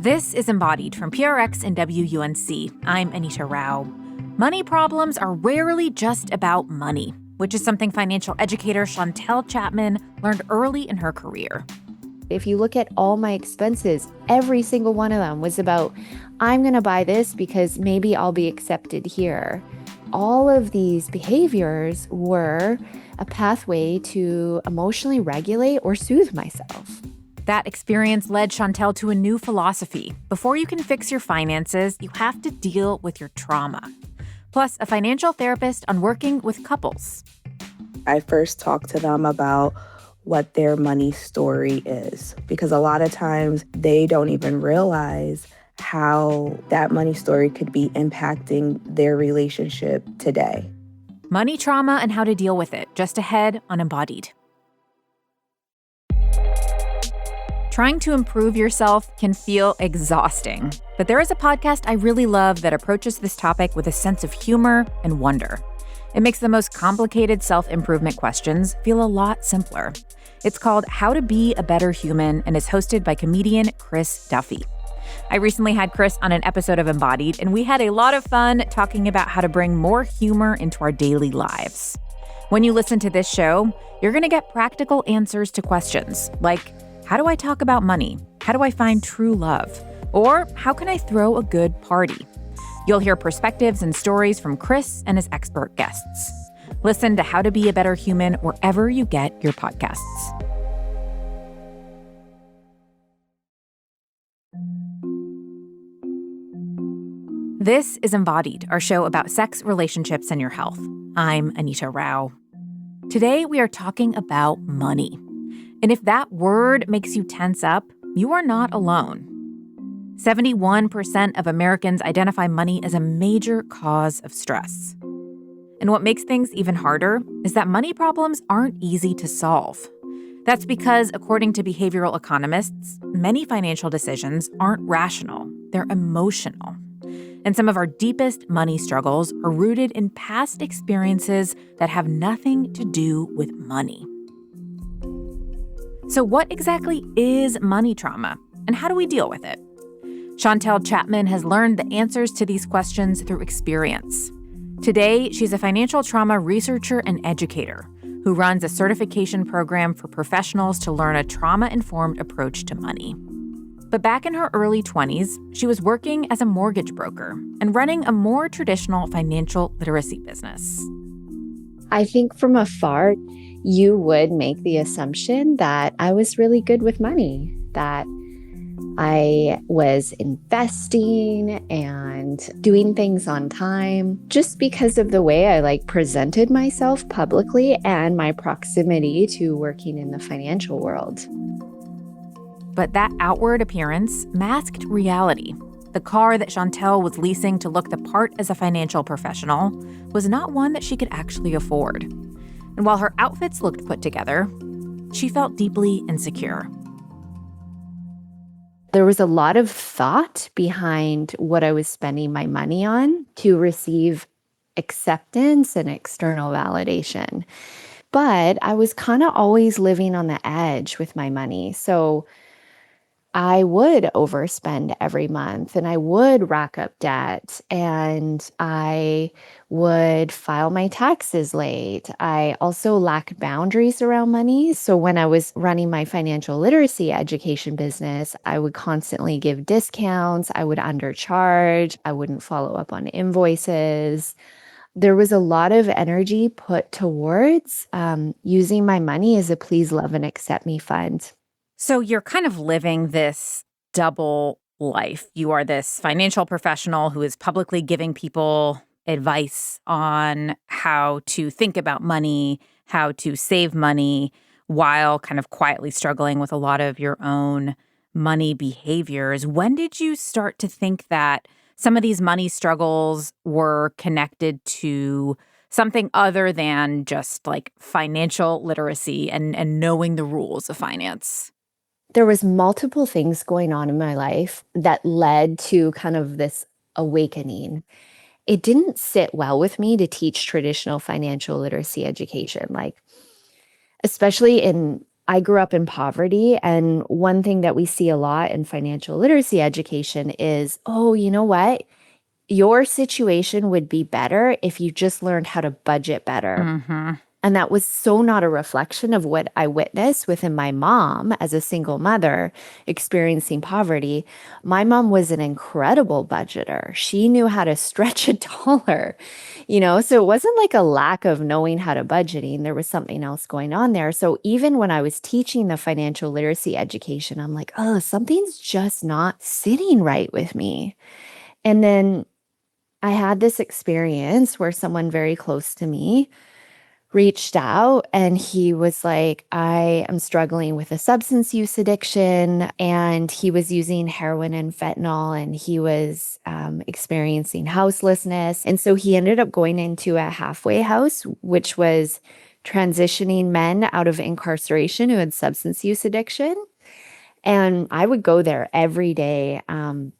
This is Embodied from PRX and WUNC. I'm Anita Rao. Money problems are rarely just about money, which is something financial educator Chantel Chapman learned early in her career. If you look at all my expenses, every single one of them was about, I'm going to buy this because maybe I'll be accepted here. All of these behaviors were a pathway to emotionally regulate or soothe myself. That experience led Chantel to a new philosophy. Before you can fix your finances, you have to deal with your trauma. Plus, a financial therapist on working with couples. I first talked to them about what their money story is, because a lot of times they don't even realize how that money story could be impacting their relationship today. Money trauma and how to deal with it, just ahead on Embodied. Trying to improve yourself can feel exhausting, but there is a podcast I really love that approaches this topic with a sense of humor and wonder. It makes the most complicated self-improvement questions feel a lot simpler. It's called How to Be a Better Human and is hosted by comedian Chris Duffy. I recently had Chris on an episode of Embodied, and we had a lot of fun talking about how to bring more humor into our daily lives. When you listen to this show, you're going to get practical answers to questions like, how do I talk about money? How do I find true love? Or how can I throw a good party? You'll hear perspectives and stories from Chris and his expert guests. Listen to How to Be a Better Human wherever you get your podcasts. This is Embodied, our show about sex, relationships, and your health. I'm Anita Rao. Today, we are talking about money. And if that word makes you tense up, you are not alone. 71% of Americans identify money as a major cause of stress. And what makes things even harder is that money problems aren't easy to solve. That's because, according to behavioral economists, many financial decisions aren't rational, they're emotional. And some of our deepest money struggles are rooted in past experiences that have nothing to do with money. So what exactly is money trauma, and how do we deal with it? Chantel Chapman has learned the answers to these questions through experience. Today, she's a financial trauma researcher and educator who runs a certification program for professionals to learn a trauma-informed approach to money. But back in her early 20s, she was working as a mortgage broker and running a more traditional financial literacy business. I think from afar, you would make the assumption that I was really good with money, that I was investing and doing things on time just because of the way I presented myself publicly and my proximity to working in the financial world. But that outward appearance masked reality. The car that Chantel was leasing to look the part as a financial professional was not one that she could actually afford. And while her outfits looked put together, she felt deeply insecure. There was a lot of thought behind what I was spending my money on to receive acceptance and external validation. But I was kind of always living on the edge with my money. So I would overspend every month and I would rack up debt and I would file my taxes late. I also lacked boundaries around money. So when I was running my financial literacy education business, I would constantly give discounts. I would undercharge. I wouldn't follow up on invoices. There was a lot of energy put towards using my money as a please, love, and accept me fund. So you're kind of living this double life. You are this financial professional who is publicly giving people advice on how to think about money, how to save money, while kind of quietly struggling with a lot of your own money behaviors. When did you start to think that some of these money struggles were connected to something other than just financial literacy and knowing the rules of finance? There was multiple things going on in my life that led to kind of this awakening. It didn't sit well with me to teach traditional financial literacy education, especially in I grew up in poverty, and one thing that we see a lot in financial literacy education is, oh, you know what? Your situation would be better if you just learned how to budget better. Mm-hmm. And that was so not a reflection of what I witnessed within my mom as a single mother experiencing poverty. My mom was an incredible budgeter. She knew how to stretch a dollar, so it wasn't like a lack of knowing how to budgeting. There was something else going on there. So even when I was teaching the financial literacy education, I'm like, oh, something's just not sitting right with me. And then I had this experience where someone very close to me reached out and he was like, I am struggling with a substance use addiction. And he was using heroin and fentanyl, and he was experiencing houselessness. And so he ended up going into a halfway house, which was transitioning men out of incarceration who had substance use addiction. And I would go there every day,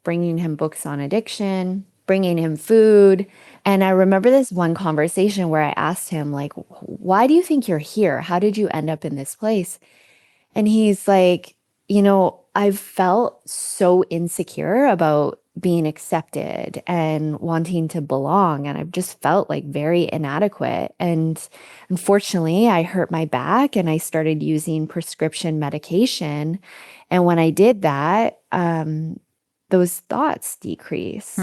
bringing him books on addiction, bringing him food. And I remember this one conversation where I asked him, like, why do you think you're here? How did you end up in this place? And he's like, I've felt so insecure about being accepted and wanting to belong. And I've just felt like very inadequate. And unfortunately, I hurt my back and I started using prescription medication. And when I did that, those thoughts decreased.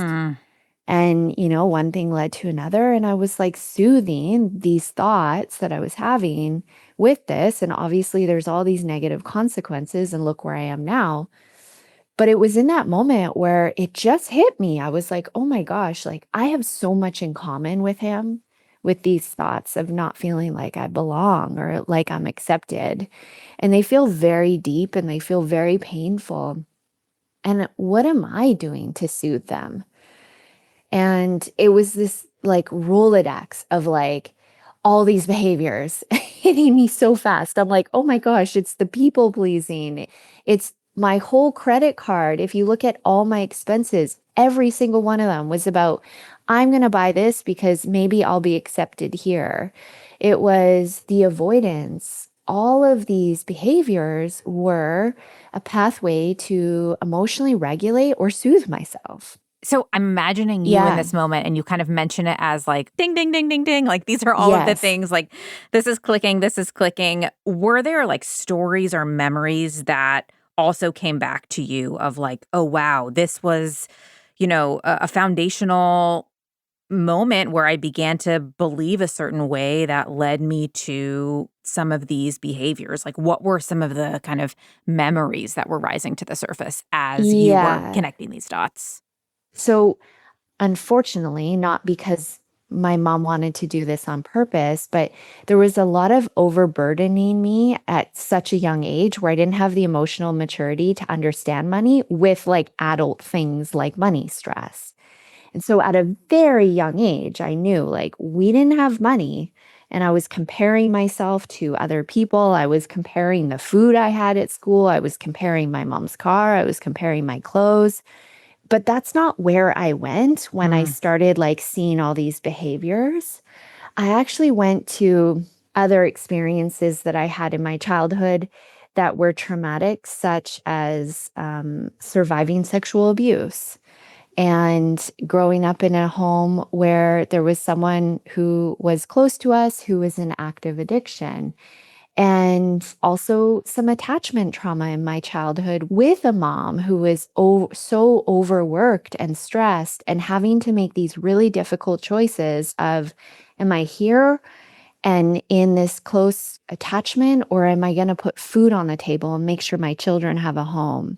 And, one thing led to another. And I was like soothing these thoughts that I was having with this. And obviously, there's all these negative consequences. And look where I am now. But it was in that moment where it just hit me. I was like, oh my gosh, like I have so much in common with him, with these thoughts of not feeling like I belong or like I'm accepted. And they feel very deep and they feel very painful. And what am I doing to soothe them? And it was this like Rolodex of like all these behaviors hitting me so fast. I'm like, oh my gosh, it's the people pleasing. It's my whole credit card. If you look at all my expenses, every single one of them was about, I'm going to buy this because maybe I'll be accepted here. It was the avoidance. All of these behaviors were a pathway to emotionally regulate or soothe myself. So I'm imagining you in this moment, and you kind of mention it as like, ding, ding, ding, ding, ding. Like these are all of the things, like this is clicking, this is clicking. Were there like stories or memories that also came back to you of like, oh, wow, this was, a foundational moment where I began to believe a certain way that led me to some of these behaviors? Like what were some of the kind of memories that were rising to the surface as you were connecting these dots? So unfortunately, not because my mom wanted to do this on purpose, but there was a lot of overburdening me at such a young age where I didn't have the emotional maturity to understand money with like adult things like money stress. And so at a very young age, I knew like we didn't have money. And I was comparing myself to other people. I was comparing the food I had at school. I was comparing my mom's car. I was comparing my clothes. But that's not where I went when I started like seeing all these behaviors. I actually went to other experiences that I had in my childhood that were traumatic, such as surviving sexual abuse and growing up in a home where there was someone who was close to us who was in active addiction. And also some attachment trauma in my childhood with a mom who was so overworked and stressed and having to make these really difficult choices of, am I here and in this close attachment, or am I going to put food on the table and make sure my children have a home?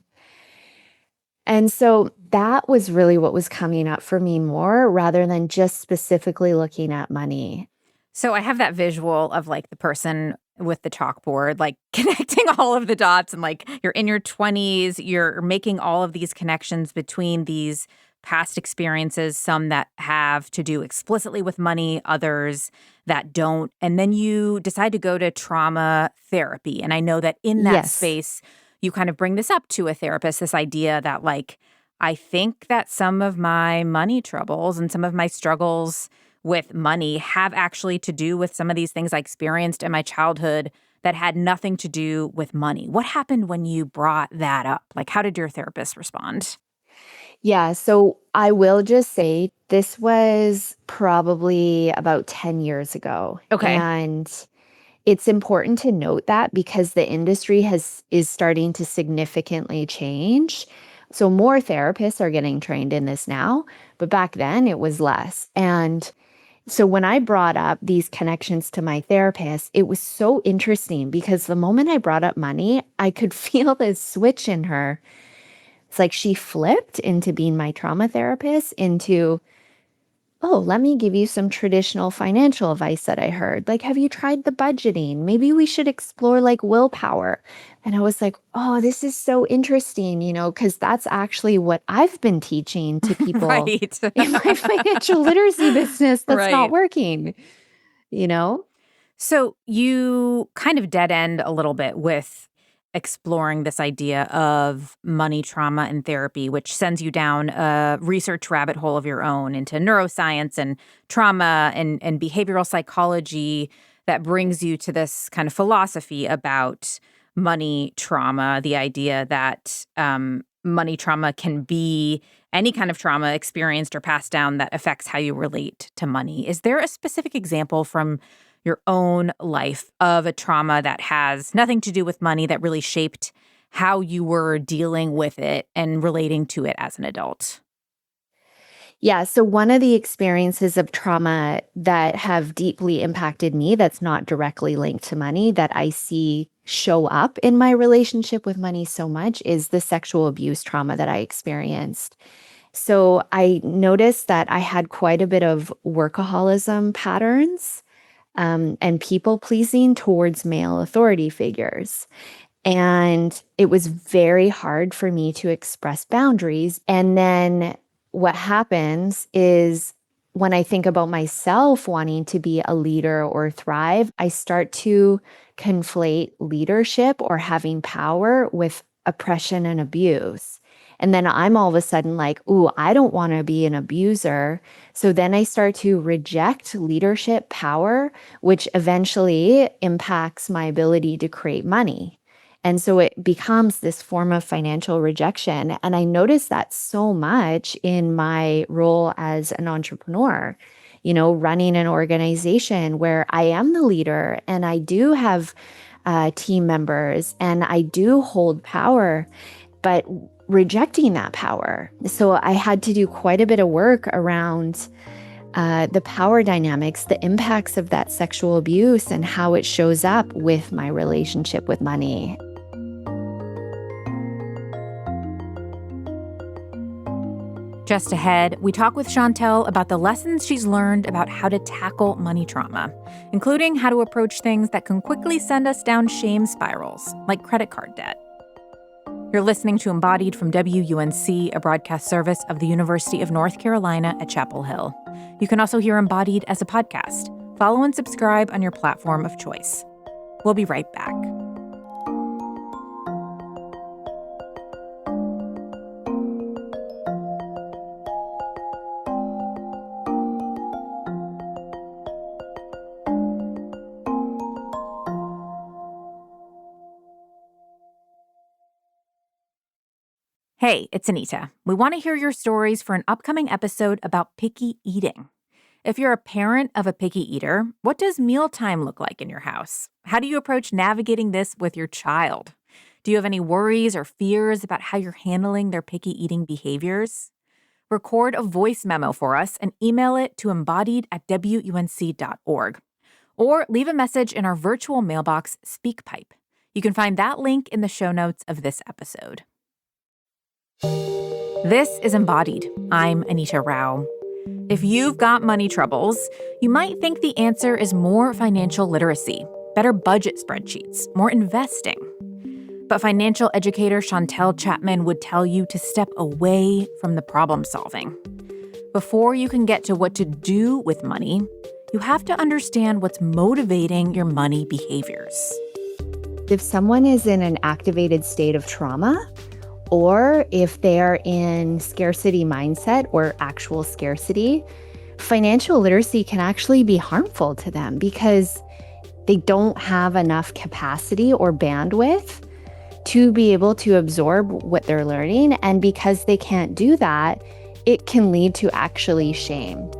And so that was really what was coming up for me more rather than just specifically looking at money. So I have that visual of like the person with the chalkboard, like connecting all of the dots, and like you're in your 20s, you're making all of these connections between these past experiences, some that have to do explicitly with money, others that don't. And then you decide to go to trauma therapy. And I know that in that space, you kind of bring this up to a therapist, this idea that like, I think that some of my money troubles and some of my struggles with money have actually to do with some of these things I experienced in my childhood that had nothing to do with money. What happened when you brought that up? Like, how did your therapist respond? Yeah, so I will just say this was probably about 10 years ago. Okay. And it's important to note that because the industry is starting to significantly change. So more therapists are getting trained in this now, but back then it was less. And so when I brought up these connections to my therapist, it was so interesting because the moment I brought up money, I could feel this switch in her. It's like she flipped into being my trauma therapist into, oh, let me give you some traditional financial advice that I heard. Like, have you tried the budgeting? Maybe we should explore like willpower. And I was like, oh, this is so interesting, because that's actually what I've been teaching to people Right. in my financial literacy business that's not Right. working, you know? So you kind of dead end a little bit with exploring this idea of money trauma and therapy, which sends you down a research rabbit hole of your own into neuroscience and trauma and behavioral psychology that brings you to this kind of philosophy about money trauma, the idea that money trauma can be any kind of trauma experienced or passed down that affects how you relate to money. Is there a specific example from your own life of a trauma that has nothing to do with money that really shaped how you were dealing with it and relating to it as an adult? Yeah. So one of the experiences of trauma that have deeply impacted me that's not directly linked to money that I see show up in my relationship with money so much is the sexual abuse trauma that I experienced. So I noticed that I had quite a bit of workaholism patterns and people pleasing towards male authority figures. And it was very hard for me to express boundaries. And then what happens is when I think about myself wanting to be a leader or thrive, I start to conflate leadership or having power with oppression and abuse. And then I'm all of a sudden like, ooh, I don't want to be an abuser. So then I start to reject leadership power, which eventually impacts my ability to create money. And so it becomes this form of financial rejection. And I noticed that so much in my role as an entrepreneur, running an organization where I am the leader and I do have team members and I do hold power, but rejecting that power. So I had to do quite a bit of work around the power dynamics, the impacts of that sexual abuse and how it shows up with my relationship with money. Just ahead, we talk with Chantel about the lessons she's learned about how to tackle money trauma, including how to approach things that can quickly send us down shame spirals, like credit card debt. You're listening to Embodied from WUNC, a broadcast service of the University of North Carolina at Chapel Hill. You can also hear Embodied as a podcast. Follow and subscribe on your platform of choice. We'll be right back. Hey, it's Anita. We want to hear your stories for an upcoming episode about picky eating. If you're a parent of a picky eater, what does mealtime look like in your house? How do you approach navigating this with your child? Do you have any worries or fears about how you're handling their picky eating behaviors? Record a voice memo for us and email it to embodied@wunc.org. Or leave a message in our virtual mailbox, SpeakPipe. You can find that link in the show notes of this episode. This is Embodied. I'm Anita Rao. If you've got money troubles, you might think the answer is more financial literacy, better budget spreadsheets, more investing. But financial educator Chantel Chapman would tell you to step away from the problem solving. Before you can get to what to do with money, you have to understand what's motivating your money behaviors. If someone is in an activated state of trauma, or if they're in scarcity mindset or actual scarcity, financial literacy can actually be harmful to them because They don't have enough capacity or bandwidth to be able to absorb what they're learning. And because they can't do that, it can lead to actually shame.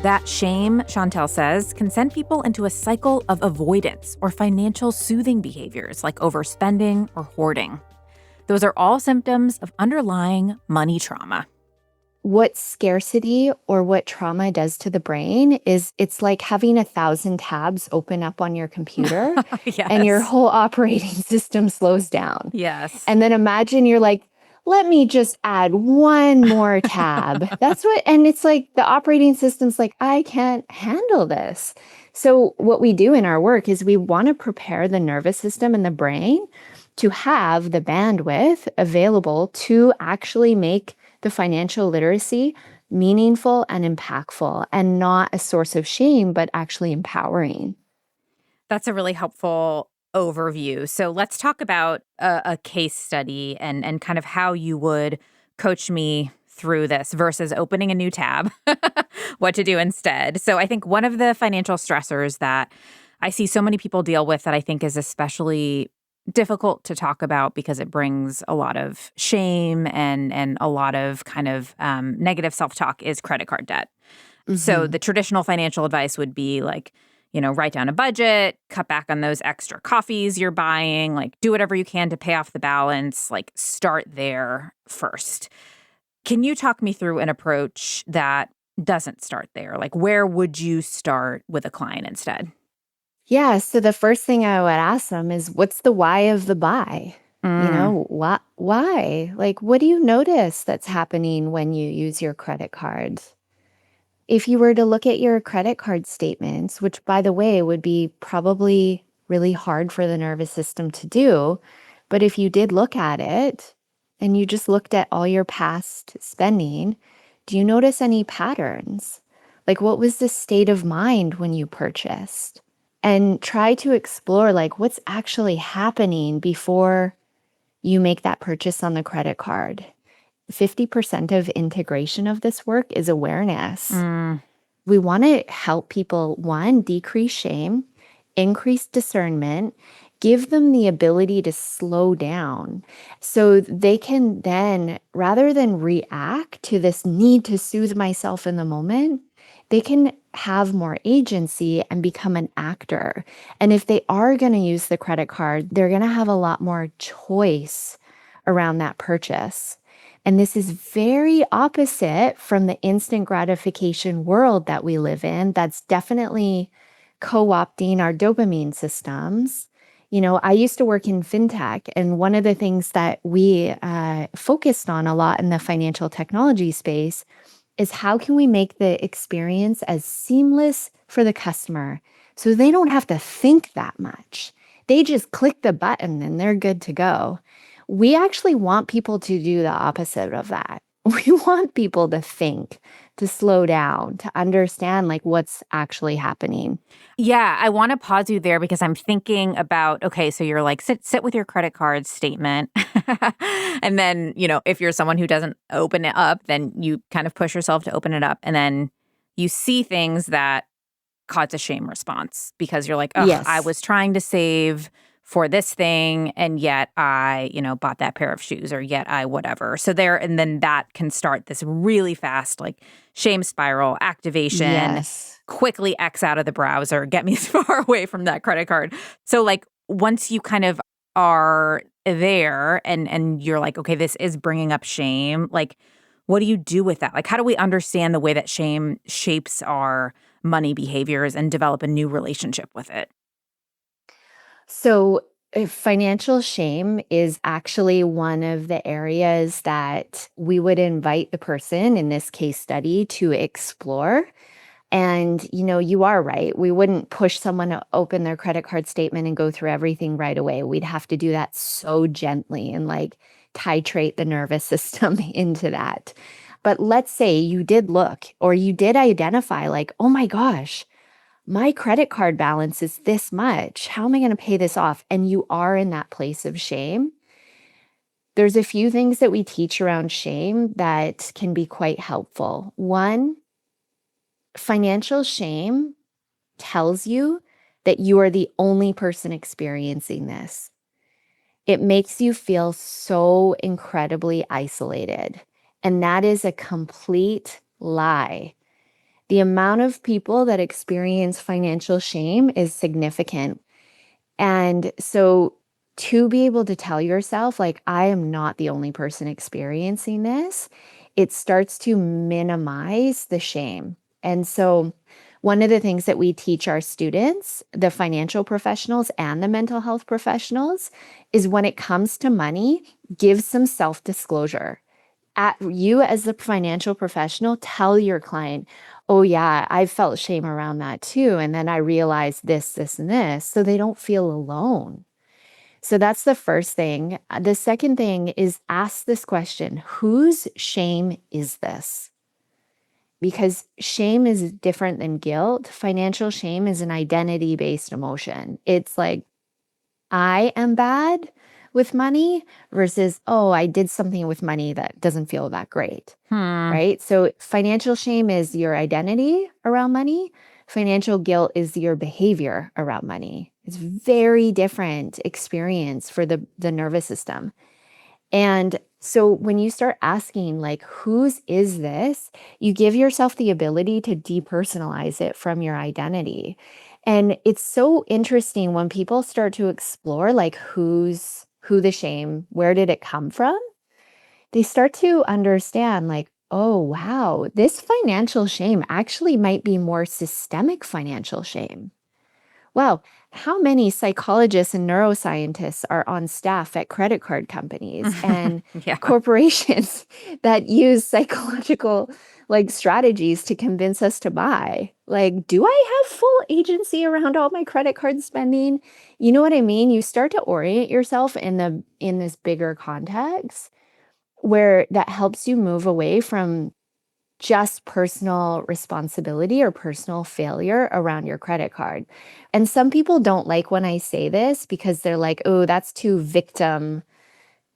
That shame, Chantel says, can send people into a cycle of avoidance or financial soothing behaviors like overspending or hoarding. Those are all symptoms of underlying money trauma. What scarcity or what trauma does to the brain is it's like having 1,000 tabs open up on your computer Yes. and your whole operating system slows down. Yes. And then imagine you're like, let me just add one more tab. And it's like the operating system's like, I can't handle this. So what we do in our work is we want to prepare the nervous system and the brain to have the bandwidth available to actually make the financial literacy meaningful and impactful and not a source of shame, but actually empowering. That's a really helpful overview. So let's talk about a case study and kind of how you would coach me through this versus opening a new tab, what to do instead. So I think one of the financial stressors that I see so many people deal with that I think is especially difficult to talk about because it brings a lot of shame and a lot of kind of negative self-talk is credit card debt. Mm-hmm. So the traditional financial advice would be like, write down a budget, cut back on those extra coffees you're buying, like do whatever you can to pay off the balance, like start there first. Can you talk me through an approach that doesn't start there? Like where would you start with a client instead? Yeah, so the first thing I would ask them is, what's the why of the buy? Why? Like, what do you notice that's happening when you use your credit cards? If you were to look at your credit card statements, which by the way would be probably really hard for the nervous system to do, but if you did look at it and you just looked at all your past spending, do you notice any patterns? Like what was the state of mind when you purchased? And try to explore like what's actually happening before you make that purchase on the credit card. 50% of integration of this work is awareness. We want to help people, one, decrease shame, increase discernment, give them the ability to slow down so they can then, rather than react to this need to soothe myself in the moment, they can have more agency and become an actor. And if they are going to use the credit card, they're going to have a lot more choice around that purchase. And this is very opposite from the instant gratification world that we live in. That's definitely co-opting our dopamine systems. I used to work in fintech, and one of the things that we focused on a lot in the financial technology space is how can we make the experience as seamless for the customer so they don't have to think that much. They just click the button and they're good to go. We actually want people to do the opposite of that. We want people to think, to slow down, to understand like what's actually happening. Yeah, I want to pause you there because I'm thinking about, okay, so you're like, sit with your credit card statement. And then, if you're someone who doesn't open it up, then you kind of push yourself to open it up. And then you see things that cause a shame response because you're like, oh, yes. I was trying to save for this thing, and yet I, bought that pair of shoes, or yet I whatever. So and then that can start this really fast, like shame spiral activation. Yes. Quickly X out of the browser, get me as far away from that credit card. So like once you kind of are there and you're like, okay, this is bringing up shame, like what do you do with that? Like how do we understand the way that shame shapes our money behaviors and develop a new relationship with it? So financial shame is actually one of the areas that we would invite the person in this case study to explore. And, you are right. We wouldn't push someone to open their credit card statement and go through everything right away. We'd have to do that so gently and like titrate the nervous system into that. But let's say you did look or you did identify like, oh my gosh, my credit card balance is this much. How am I going to pay this off? And you are in that place of shame. There's a few things that we teach around shame that can be quite helpful. One, financial shame tells you that you are the only person experiencing this. It makes you feel so incredibly isolated. And that is a complete lie. The amount of people that experience financial shame is significant. And so to be able to tell yourself, like, I am not the only person experiencing this, it starts to minimize the shame. And so one of the things that we teach our students, the financial professionals and the mental health professionals, is when it comes to money, give some self-disclosure. You as the financial professional, tell your client, oh yeah, I felt shame around that too. And then I realized this, this, and this, so they don't feel alone. So that's the first thing. The second thing is ask this question, whose shame is this? Because shame is different than guilt. Financial shame is an identity-based emotion. It's like, I am bad with money versus, oh, I did something with money that doesn't feel that great, right? So financial shame is your identity around money. Financial guilt is your behavior around money. It's very different experience for the nervous system. And so when you start asking, like, whose is this? You give yourself the ability to depersonalize it from your identity. And it's so interesting when people start to explore, like, who the shame, where did it come from? They start to understand, like, oh, wow, this financial shame actually might be more systemic financial shame. Wow, how many psychologists and neuroscientists are on staff at credit card companies and Yeah. corporations that use psychological strategies to convince us to buy? Like, do I have full agency around all my credit card spending? You know what I mean? You start to orient yourself in this bigger context where that helps you move away from just personal responsibility or personal failure around your credit card. And some people don't like when I say this because they're like, oh, that's too victim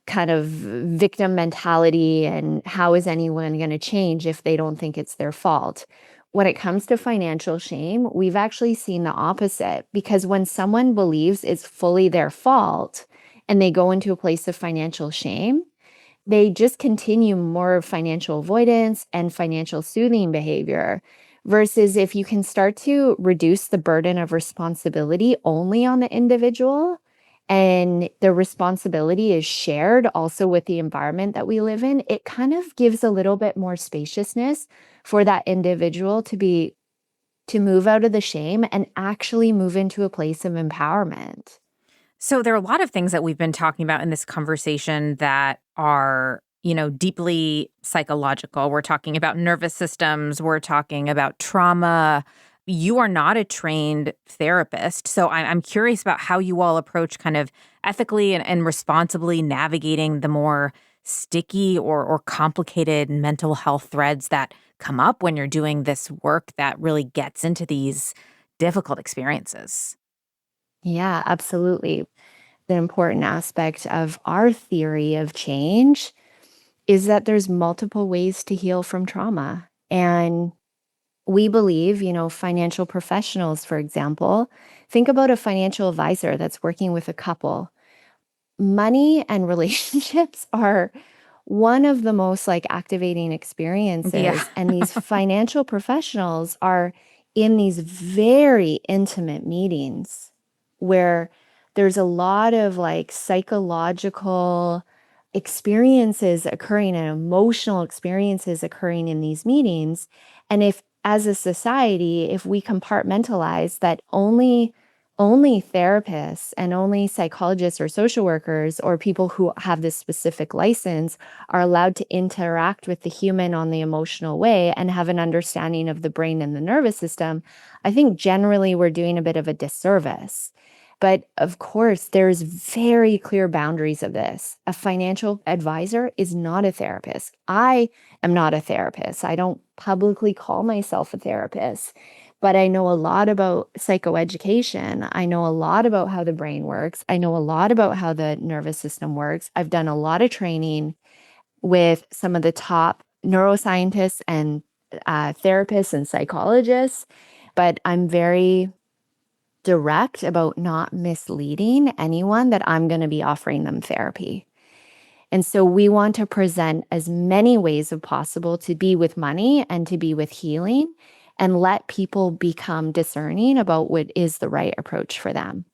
mentality. And how is anyone going to change if they don't think it's their fault? When it comes to financial shame, we've actually seen the opposite, because when someone believes it's fully their fault and they go into a place of financial shame, they just continue more financial avoidance and financial soothing behavior. Versus if you can start to reduce the burden of responsibility only on the individual, and the responsibility is shared also with the environment that we live in, it kind of gives a little bit more spaciousness for that individual to move out of the shame and actually move into a place of empowerment. So there are a lot of things that we've been talking about in this conversation that are, deeply psychological. We're talking about nervous systems. We're talking about trauma. You are not a trained therapist. So I'm curious about how you all approach kind of ethically and responsibly navigating the more sticky or complicated mental health threads that come up when you're doing this work that really gets into these difficult experiences. Yeah, absolutely. The important aspect of our theory of change is that there's multiple ways to heal from trauma. And we believe, financial professionals, for example, think about a financial advisor that's working with a couple. Money and relationships are one of the most activating experiences. Yeah. And these financial professionals are in these very intimate meetings where there's a lot of psychological experiences occurring and emotional experiences occurring in these meetings. And if, as a society, if we compartmentalize that only therapists and only psychologists or social workers or people who have this specific license are allowed to interact with the human on the emotional way and have an understanding of the brain and the nervous system, I think generally we're doing a bit of a disservice. But of course, there's very clear boundaries of this. A financial advisor is not a therapist. I am not a therapist. I don't publicly call myself a therapist. But I know a lot about psychoeducation. I know a lot about how the brain works. I know a lot about how the nervous system works. I've done a lot of training with some of the top neuroscientists and therapists and psychologists, but I'm very direct about not misleading anyone that I'm going to be offering them therapy. And so we want to present as many ways as possible to be with money and to be with healing and let people become discerning about what is the right approach for them.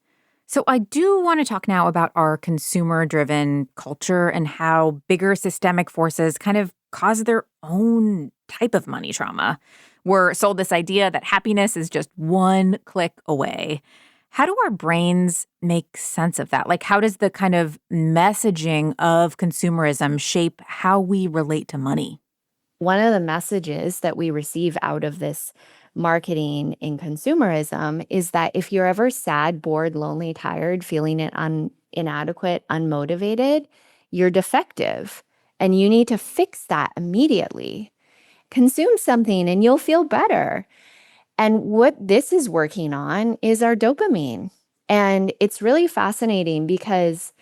So I do want to talk now about our consumer-driven culture and how bigger systemic forces kind of cause their own type of money trauma. We're sold this idea that happiness is just one click away. How do our brains make sense of that? Like, how does the kind of messaging of consumerism shape how we relate to money? One of the messages that we receive out of this marketing in consumerism is that if you're ever sad, bored, lonely, tired, feeling inadequate, unmotivated, you're defective and you need to fix that immediately. Consume something and you'll feel better. And what this is working on is our dopamine. And it's really fascinating because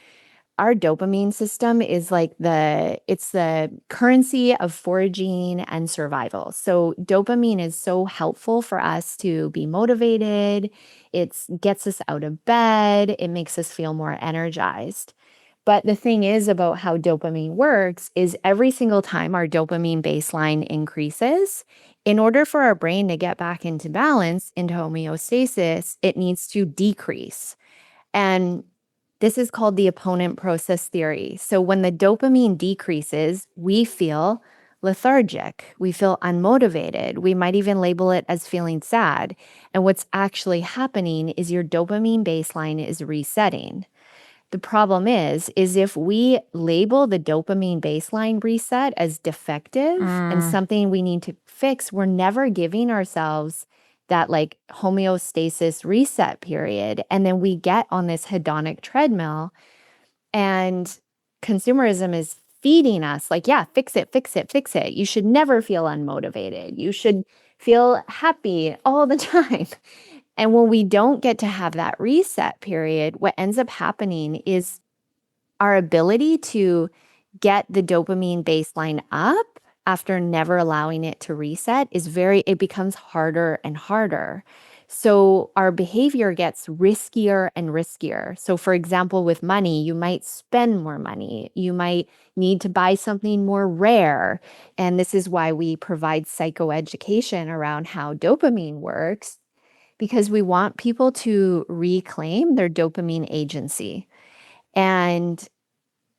our dopamine system is like it's the currency of foraging and survival. So dopamine is so helpful for us to be motivated. It gets us out of bed. It makes us feel more energized. But the thing is about how dopamine works is every single time our dopamine baseline increases, in order for our brain to get back into balance, into homeostasis, it needs to decrease. And this is called the opponent process theory. So when the dopamine decreases, we feel lethargic. We feel unmotivated. We might even label it as feeling sad. And what's actually happening is your dopamine baseline is resetting. The problem is if we label the dopamine baseline reset as defective and something we need to fix, we're never giving ourselves that like homeostasis reset period. And then we get on this hedonic treadmill and consumerism is feeding us like, yeah, fix it, fix it, fix it. You should never feel unmotivated. You should feel happy all the time. And when we don't get to have that reset period, what ends up happening is our ability to get the dopamine baseline up after never allowing it to reset it becomes harder and harder. So our behavior gets riskier and riskier. So for example, with money, you might spend more money. You might need to buy something more rare. And this is why we provide psychoeducation around how dopamine works, because we want people to reclaim their dopamine agency. And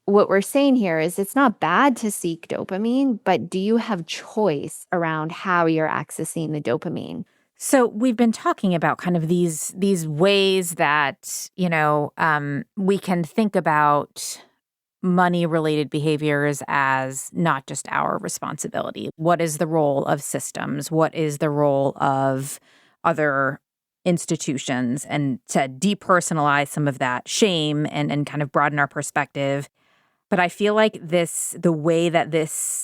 what we're saying here is it's not bad to seek dopamine, but do you have choice around how you're accessing the dopamine? So we've been talking about kind of these ways that, we can think about money-related behaviors as not just our responsibility. What is the role of systems? What is the role of other institutions? And to depersonalize some of that shame and kind of broaden our perspective. But I feel like the way that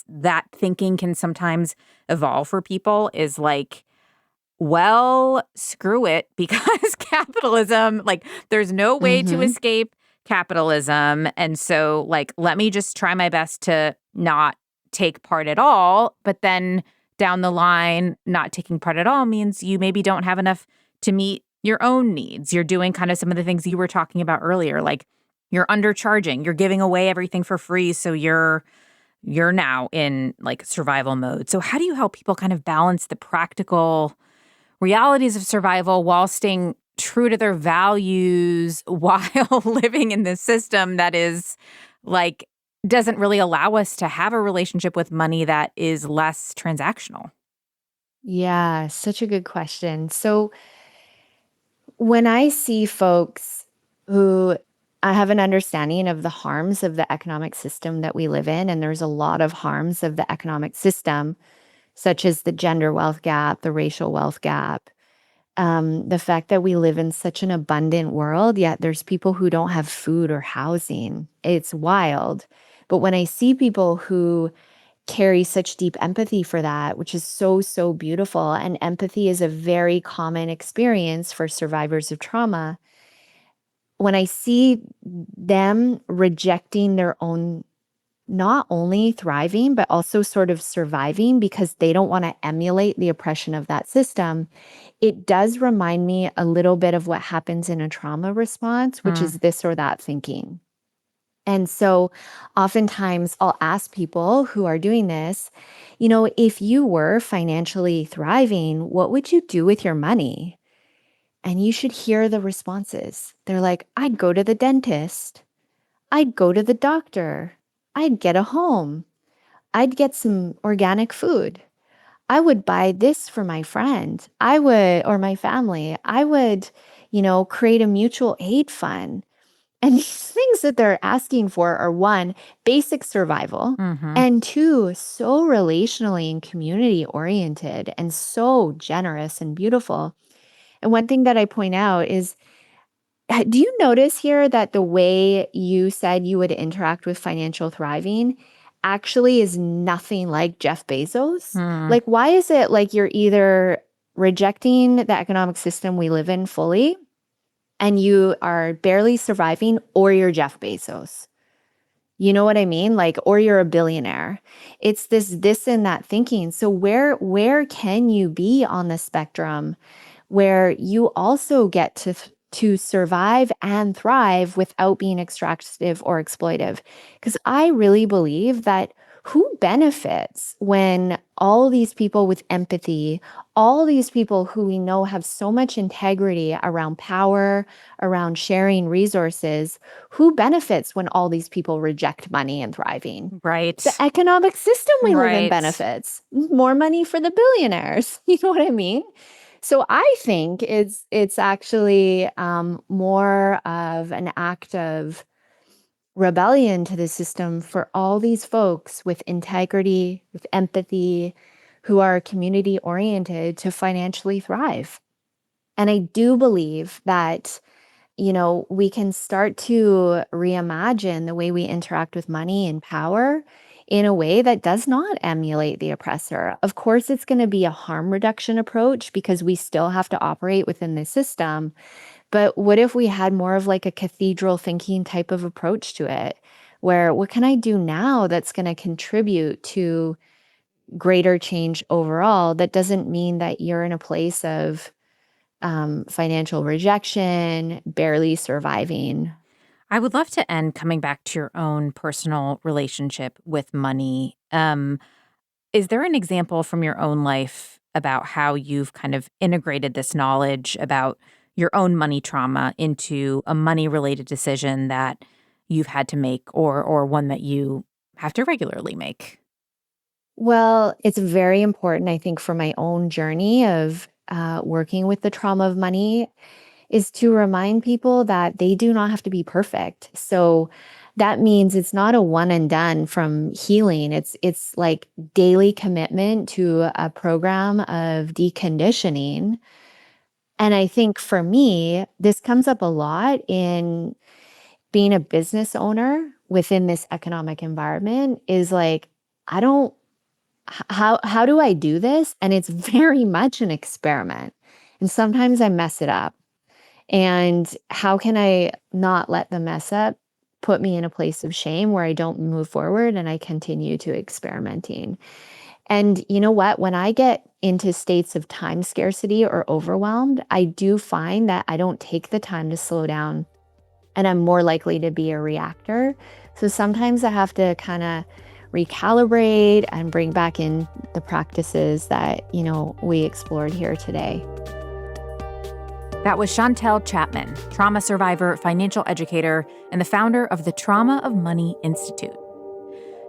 that thinking can sometimes evolve for people is like, well, screw it, because capitalism, like, there's no way to escape capitalism. And so, like, let me just try my best to not take part at all. But then down the line, not taking part at all means you maybe don't have enough to meet your own needs. You're doing kind of some of the things you were talking about earlier, like you're undercharging, you're giving away everything for free. So you're now in like survival mode. So how do you help people kind of balance the practical realities of survival while staying true to their values while living in this system that is like doesn't really allow us to have a relationship with money that is less transactional? Yeah, such a good question. So when I see folks who I have an understanding of the harms of the economic system that we live in, and there's a lot of harms of the economic system, such as the gender wealth gap, the racial wealth gap, the fact that we live in such an abundant world, yet there's people who don't have food or housing. It's wild. But when I see people who carry such deep empathy for that, which is so, so beautiful, and empathy is a very common experience for survivors of trauma, when I see them rejecting their own not only thriving, but also sort of surviving because they don't want to emulate the oppression of that system, it does remind me a little bit of what happens in a trauma response, which is this or that thinking. And so oftentimes I'll ask people who are doing this, if you were financially thriving, what would you do with your money? And you should hear the responses. They're like, I'd go to the dentist. I'd go to the doctor. I'd get a home. I'd get some organic food. I would buy this for my friend. Or my family. I would, create a mutual aid fund. And these things that they're asking for are one, basic survival, and two, so relationally and community oriented and so generous and beautiful. And one thing that I point out is, do you notice here that the way you said you would interact with financial thriving actually is nothing like Jeff Bezos? Like, why is it like you're either rejecting the economic system we live in fully and you are barely surviving, or you're Jeff Bezos? You know what I mean? Like, or you're a billionaire. It's this and that thinking. So where can you be on the spectrum where you also get to survive and thrive without being extractive or exploitive? Because I really believe that who benefits when all these people with empathy, all these people who we know have so much integrity around power, around sharing resources, who benefits when all these people reject money and thriving? Right. The economic system we live in Right. benefits. More money for the billionaires. You know what I mean? So I think it's actually more of an act of rebellion to the system for all these folks with integrity, with empathy, who are community oriented to financially thrive. And I do believe that, we can start to reimagine the way we interact with money and power in a way that does not emulate the oppressor. Of course, it's going to be a harm reduction approach because we still have to operate within the system. But what if we had more of like a cathedral thinking type of approach to it, where what can I do now that's going to contribute to greater change overall? That doesn't mean that you're in a place of financial rejection, barely surviving. I would love to end coming back to your own personal relationship with money. Is there an example from your own life about how you've kind of integrated this knowledge about your own money trauma into a money-related decision that you've had to make or one that you have to regularly make? Well, it's very important, I think, for my own journey of working with the trauma of money is to remind people that they do not have to be perfect. So that means it's not a one and done from healing. It's like daily commitment to a program of deconditioning. And I think for me, this comes up a lot in being a business owner within this economic environment is like, I don't how do I do this? And it's very much an experiment. And sometimes I mess it up. And how can I not let the mess up put me in a place of shame where I don't move forward and I continue to experimenting? And you know what? When I get into states of time scarcity or overwhelmed, I do find that I don't take the time to slow down and I'm more likely to be a reactor. So sometimes I have to kind of recalibrate and bring back in the practices that, we explored here today. That was Chantel Chapman, trauma survivor, financial educator, and the founder of the Trauma of Money Institute.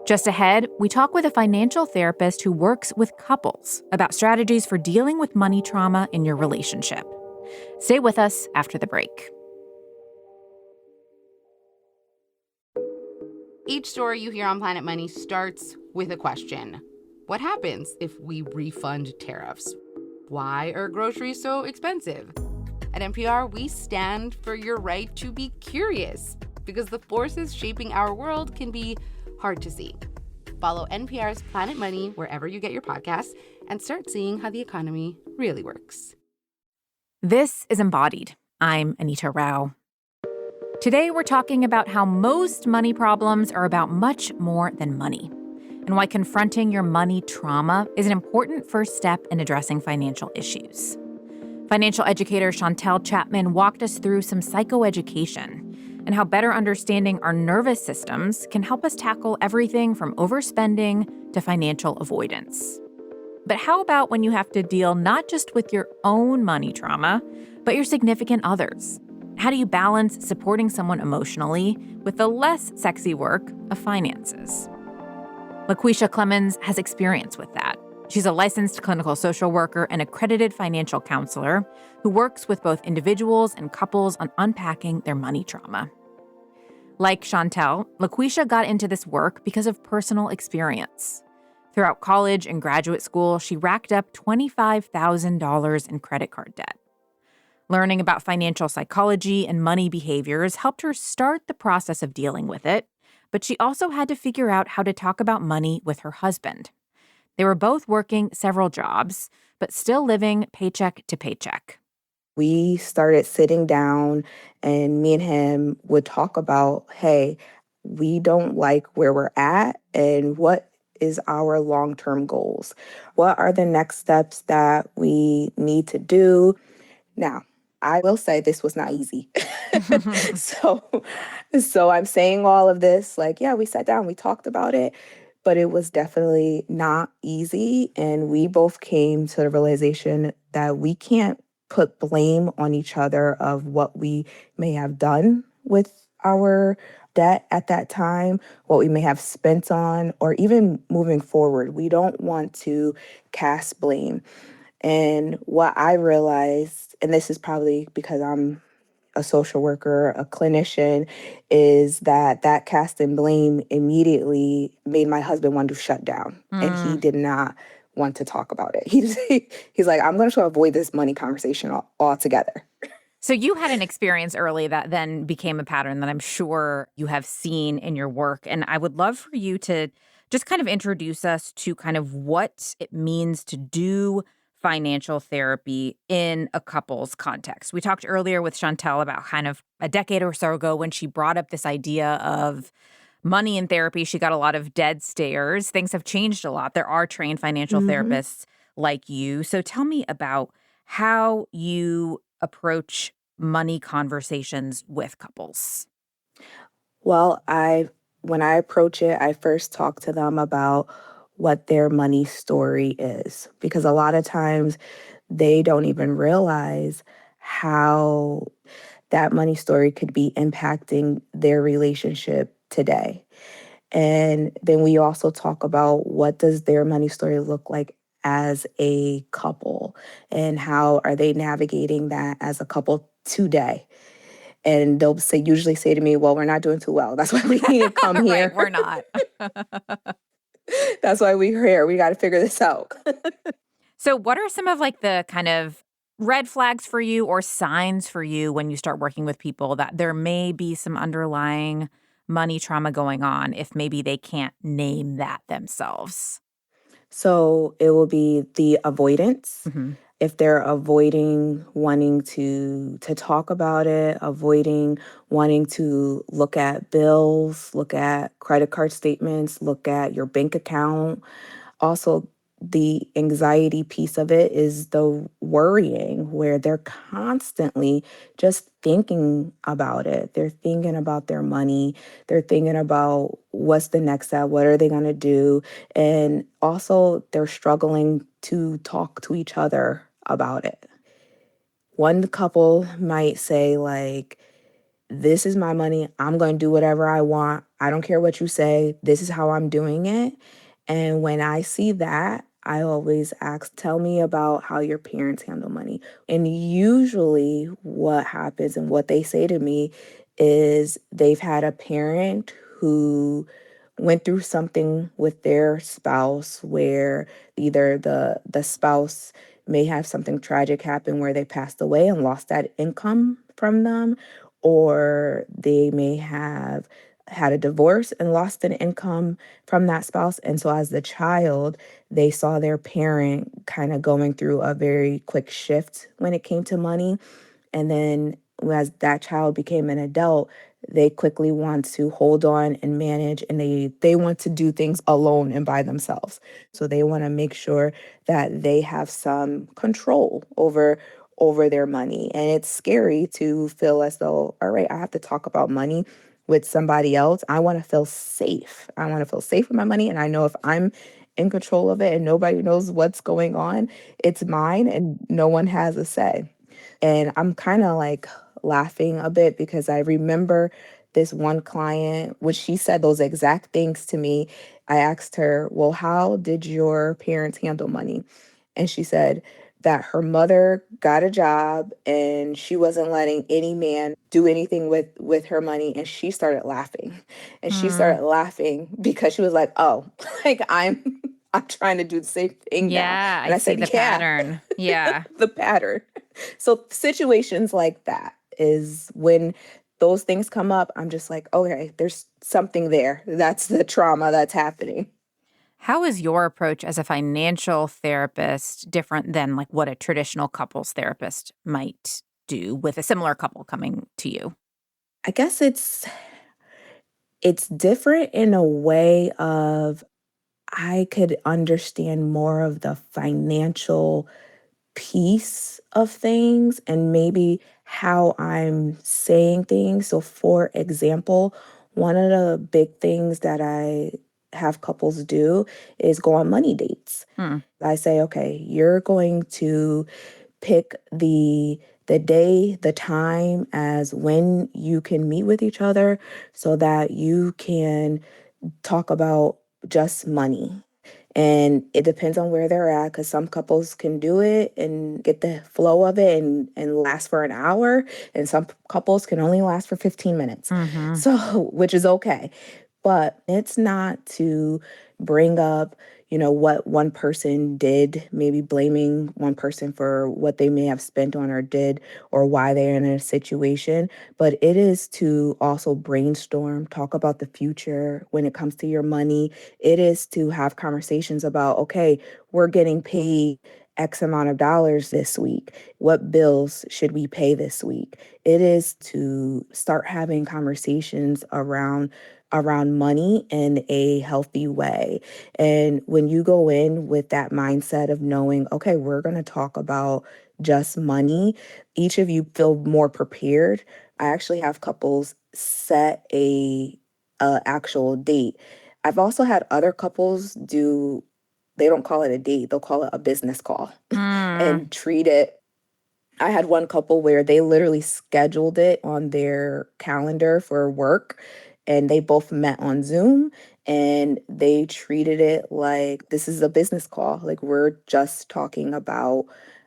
Just ahead, we talk with a financial therapist who works with couples about strategies for dealing with money trauma in your relationship. Stay with us after the break. Each story you hear on Planet Money starts with a question. What happens if we refund tariffs? Why are groceries so expensive? At NPR, we stand for your right to be curious because the forces shaping our world can be hard to see. Follow NPR's Planet Money wherever you get your podcasts and start seeing how the economy really works. This is Embodied. I'm Anita Rao. Today, we're talking about how most money problems are about much more than money, and why confronting your money trauma is an important first step in addressing financial issues. Financial educator Chantel Chapman walked us through some psychoeducation and how better understanding our nervous systems can help us tackle everything from overspending to financial avoidance. But how about when you have to deal not just with your own money trauma, but your significant others? How do you balance supporting someone emotionally with the less sexy work of finances? LaQueshia Clemons has experience with that. She's a licensed clinical social worker and accredited financial counselor who works with both individuals and couples on unpacking their money trauma. Like Chantel, LaQueshia got into this work because of personal experience. Throughout college and graduate school, she racked up $25,000 in credit card debt. Learning about financial psychology and money behaviors helped her start the process of dealing with it, but she also had to figure out how to talk about money with her husband. They were both working several jobs, but still living paycheck to paycheck. We started sitting down and me and him would talk about, hey, we don't like where we're at and what is our long-term goals? What are the next steps that we need to do? Now, I will say this was not easy. So I'm saying all of this, like, yeah, we sat down, we talked about it, but it was definitely not easy. And we both came to the realization that we can't put blame on each other of what we may have done with our debt at that time, what we may have spent on, or even moving forward. We don't want to cast blame. And what I realized, and this is probably because I'm a social worker, a clinician, is that casting blame immediately made my husband want to shut down. And he did not want to talk about it. He's like, I'm going to avoid this money conversation altogether. So you had an experience early that then became a pattern that I'm sure you have seen in your work. And I would love for you to just kind of introduce us to kind of what it means to do financial therapy in a couple's context. We talked earlier with Chantel about kind of a decade or so ago when she brought up this idea of money in therapy. She got a lot of dead stares. Things have changed a lot. There are trained financial therapists like you. So tell me about how you approach money conversations with couples. Well, when I approach it, I first talk to them about what their money story is, because a lot of times they don't even realize how that money story could be impacting their relationship today. And then we also talk about what does their money story look like as a couple and how are they navigating that as a couple today. And they'll usually say to me, well, we're not doing too well. That's why we need to come here. Right, we're not. That's why we're here. We got to figure this out. So what are some of like the kind of red flags for you or signs for you when you start working with people that there may be some underlying money trauma going on if maybe they can't name that themselves? So it will be the avoidance. If they're avoiding wanting to talk about it, avoiding wanting to look at bills, look at credit card statements, look at your bank account. Also, the anxiety piece of it is the worrying, where they're constantly just thinking about it. They're thinking about their money. They're thinking about what's the next step, what are they going to do? And also, they're struggling to talk to each other about it. One couple might say, like, this is my money. I'm going to do whatever I want. I don't care what you say. This is how I'm doing it. And when I see that, I always ask, tell me about how your parents handle money. And usually what happens and what they say to me is they've had a parent who went through something with their spouse where either the spouse may have something tragic happen where they passed away and lost that income from them, or they may have had a divorce and lost an income from that spouse. And so as the child, they saw their parent kind of going through a very quick shift when it came to money. And then as that child became an adult, they quickly want to hold on and manage, and they want to do things alone and by themselves. So they want to make sure that they have some control over their money. And it's scary to feel as though, all right, I have to talk about money with somebody else. I want to feel safe. I want to feel safe with my money. And I know if I'm in control of it and nobody knows what's going on, it's mine and no one has a say. And I'm kind of like laughing a bit because I remember this one client, when she said those exact things to me. I asked her, well, how did your parents handle money? And she said that her mother got a job and she wasn't letting any man do anything with her money. And she started laughing. And she started laughing because she was like, oh, like I'm trying to do the same thing now. Yeah, And I I see said, the yeah, pattern. Yeah. the pattern. So situations like that is when those things come up, I'm just like, okay, there's something there. That's the trauma that's happening. How is your approach as a financial therapist different than like what a traditional couples therapist might do with a similar couple coming to you? I guess it's different in a way of I could understand more of the financial piece of things and maybe how I'm saying things. So, for example, one of the big things that I have couples do is go on money dates. Hmm. I say, okay, you're going to pick the day, the time as when you can meet with each other so that you can talk about just money. And it depends on where they're at because some couples can do it and get the flow of it and last for an hour. And some couples can only last for 15 minutes. Mm-hmm. So, which is okay. But it's not to bring up, what one person did, maybe blaming one person for what they may have spent on or did or why they're in a situation. But it is to also brainstorm, talk about the future when it comes to your money. It is to have conversations about, okay, we're getting paid X amount of dollars this week. What bills should we pay this week? It is to start having conversations around money in a healthy way. And when you go in with that mindset of knowing, okay, we're going to talk about just money, each of you feel more prepared. I actually have couples set a actual date. I've also had other couples do, they don't call it a date, they'll call it a business call Mm. and treat it. I had one couple where they literally scheduled it on their calendar for work and they both met on Zoom and they treated it like this is a business call. Like we're just talking about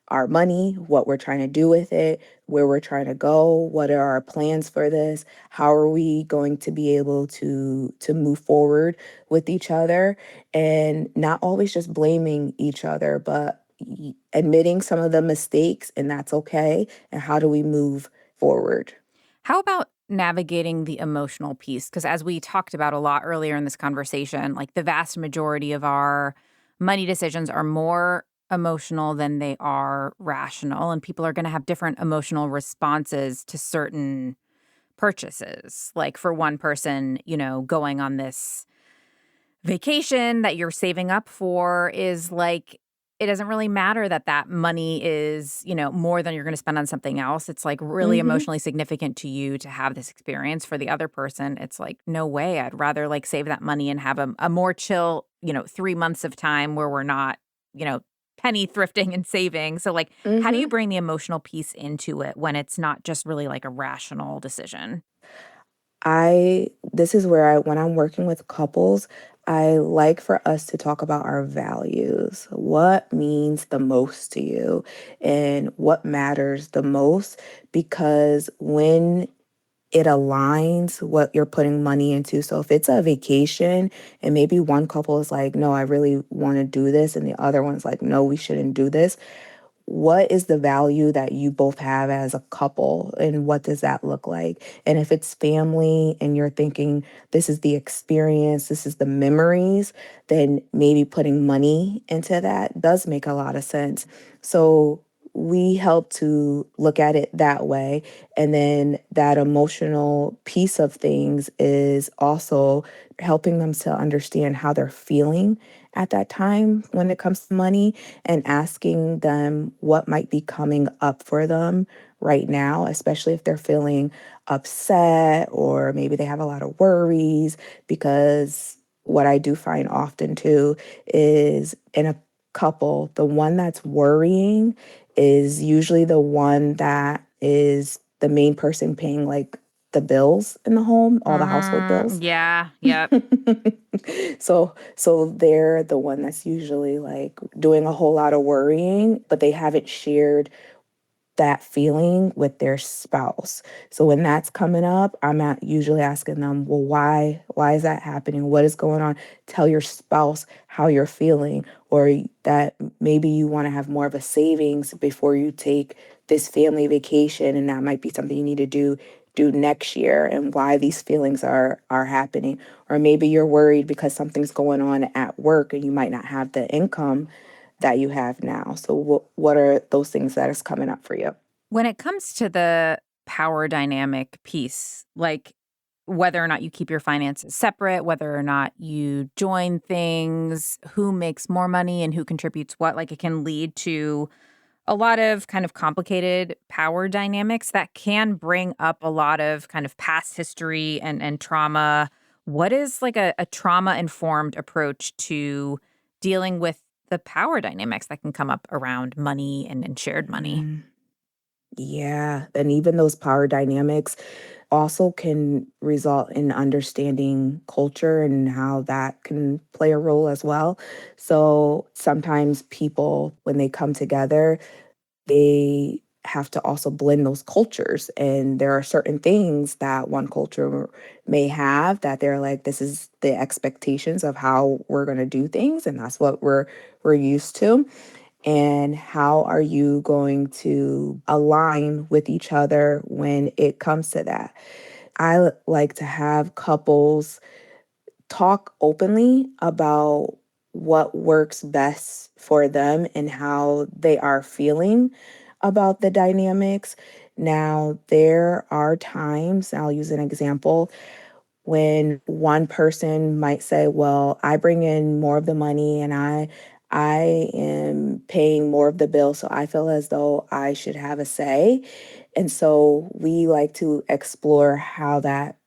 our money, what we're trying to do with it, where we're trying to go, what are our plans for this, how are we going to be able to move forward with each other and not always just blaming each other, but admitting some of the mistakes, and that's okay. And how do we move forward? How about navigating the emotional piece? Because as we talked about a lot earlier in this conversation, like the vast majority of our money decisions are more emotional than they are rational. And people are going to have different emotional responses to certain purchases. Like for one person, going on this vacation that you're saving up for is like, it doesn't really matter that that money is, more than you're going to spend on something else. It's like really Hmm. emotionally significant to you to have this experience. For the other person, it's like, no way. I'd rather like save that money and have a more chill, 3 months of time where we're not, you know, penny thrifting and saving. So like, how do you Hmm. bring the emotional piece into it when it's not just really like a rational decision? This is where when I'm working with couples, I like for us to talk about our values. What means the most to you and what matters the most? Because when it aligns what you're putting money into. So if it's a vacation and maybe one couple is like, no, I really want to do this, and the other one's like, no, we shouldn't do this. What is the value that you both have as a couple and what does that look like? And if it's family and you're thinking this is the experience, this is the memories, then maybe putting money into that does make a lot of sense. So we help to look at it that way. And then that emotional piece of things is also helping them to understand how they're feeling at that time when it comes to money, and asking them what might be coming up for them right now, especially if they're feeling upset or maybe they have a lot of worries. Because what I do find often too is in a couple, the one that's worrying is usually the one that is the main person paying like the bills in the home, all the household bills. Yeah. Yep. So they're the one that's usually like doing a whole lot of worrying, but they haven't shared that feeling with their spouse. So when that's coming up, usually asking them, well, why is that happening? What is going on? Tell your spouse how you're feeling, or that maybe you want to have more of a savings before you take this family vacation, and that might be something you need to do next year, and why these feelings are happening. Or maybe you're worried because something's going on at work and you might not have the income that you have now. So what are those things that is coming up for you? When it comes to the power dynamic piece, like whether or not you keep your finances separate, whether or not you join things, who makes more money and who contributes what, like it can lead to a lot of kind of complicated power dynamics that can bring up a lot of kind of past history and trauma. What is like a trauma informed approach to dealing with the power dynamics that can come up around money and shared money? Mm, yeah. And even those power dynamics also can result in understanding culture and how that can play a role as well. So sometimes people, when they come together, they have to also blend those cultures. And there are certain things that one culture may have that they're like, this is the expectations of how we're going to do things. And that's what we're used to. And how are you going to align with each other when it comes to that? Like to have couples talk openly about what works best for them and how they are feeling about the dynamics. Now, there are times, I'll use an example, when one person might say, well, I bring in more of the money and I am paying more of the bill, so I feel as though I should have a say. And so we like to explore how that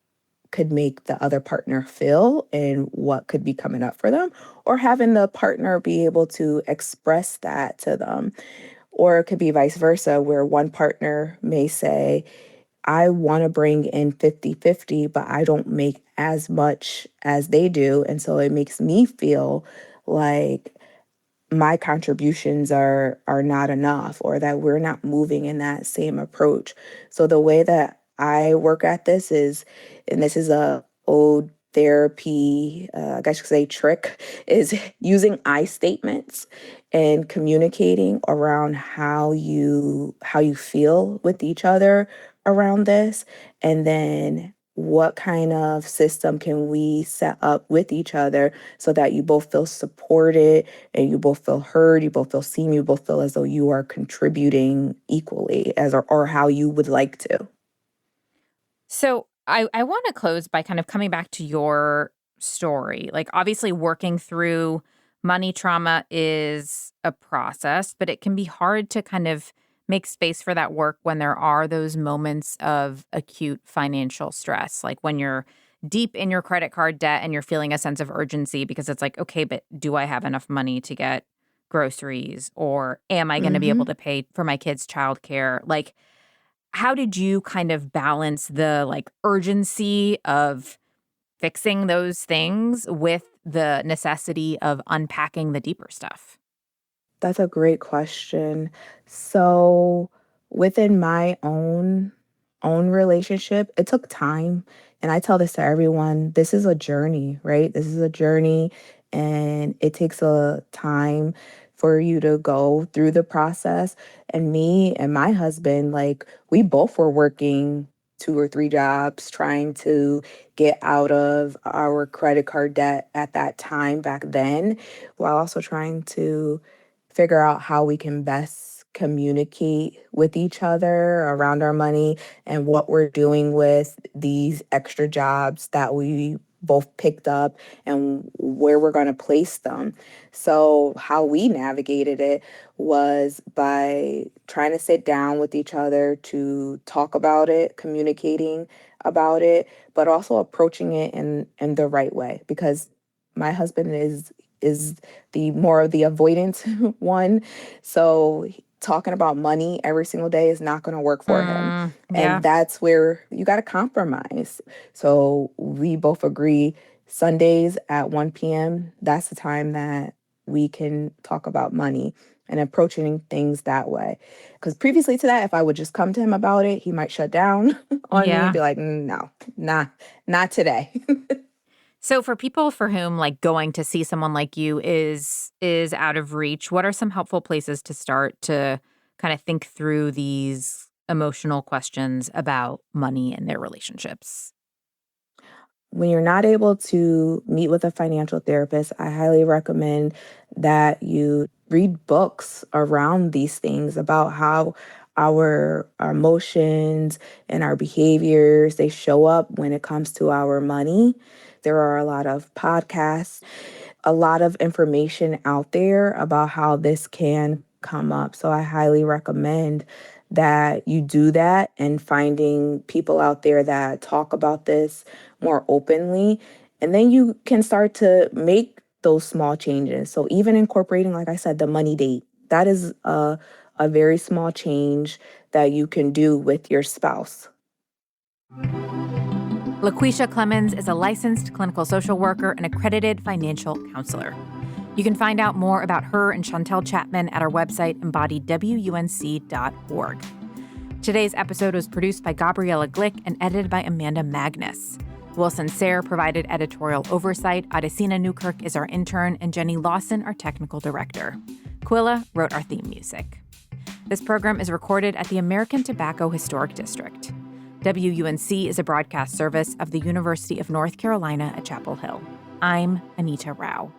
could make the other partner feel and what could be coming up for them, or having the partner be able to express that to them. Or it could be vice versa, where one partner may say, I want to bring in 50-50, but I don't make as much as they do. And so it makes me feel like my contributions are not enough, or that we're not moving in that same approach. So the way that I work at this is, and this is a old therapy, I guess you could say trick, is using I statements and communicating around how you feel with each other around this. And then what kind of system can we set up with each other so that you both feel supported and you both feel heard, you both feel seen, you both feel as though you are contributing equally or how you would like to. So I want to close by kind of coming back to your story. Like, obviously, working through money trauma is a process, but it can be hard to kind of make space for that work when there are those moments of acute financial stress, like when you're deep in your credit card debt and you're feeling a sense of urgency because it's like, okay, but do I have enough money to get groceries, or am I going to be able Hmm. to pay for my kids' childcare? Like, how did you kind of balance the, like, urgency of fixing those things with the necessity of unpacking the deeper stuff? That's a great question. So within my own relationship, it took time. And I tell this to everyone, this is a journey, right? This is a journey, and it takes a time for you to go through the process. And me and my husband, like, we both were working 2 or 3 jobs trying to get out of our credit card debt at that time back then, while also trying to figure out how we can best communicate with each other around our money and what we're doing with these extra jobs that we both picked up and where we're going to place them. So how we navigated it was by trying to sit down with each other to talk about it, communicating about it, but also approaching it in the right way, because my husband is the more of the avoidance one. So talking about money every single day is not going to work for him. Yeah. And that's where you got to compromise. So we both agree Sundays at 1 p.m., that's the time that we can talk about money and approaching things that way. Because previously to that, if I would just come to him about it, he might shut down on me and be like, no, not today. So for people for whom like going to see someone like you is out of reach, what are some helpful places to start to kind of think through these emotional questions about money and their relationships? When you're not able to meet with a financial therapist, I highly recommend that you read books around these things about how our emotions and our behaviors, they show up when it comes to our money. There are a lot of podcasts, a lot of information out there about how this can come up. So I highly recommend that you do that, and finding people out there that talk about this more openly. And then you can start to make those small changes. So even incorporating, like I said, the money date, that is a very small change that you can do with your spouse. LaQueshia Clemons is a licensed clinical social worker and accredited financial counselor. You can find out more about her and Chantel Chapman at our website, embodiedwunc.org. Today's episode was produced by Gabriella Glick and edited by Amanda Magnus. Wilson Sayre provided editorial oversight. Adesina Newkirk is our intern, and Jenny Lawson, our technical director. Quilla wrote our theme music. This program is recorded at the American Tobacco Historic District. WUNC is a broadcast service of the University of North Carolina at Chapel Hill. I'm Anita Rao.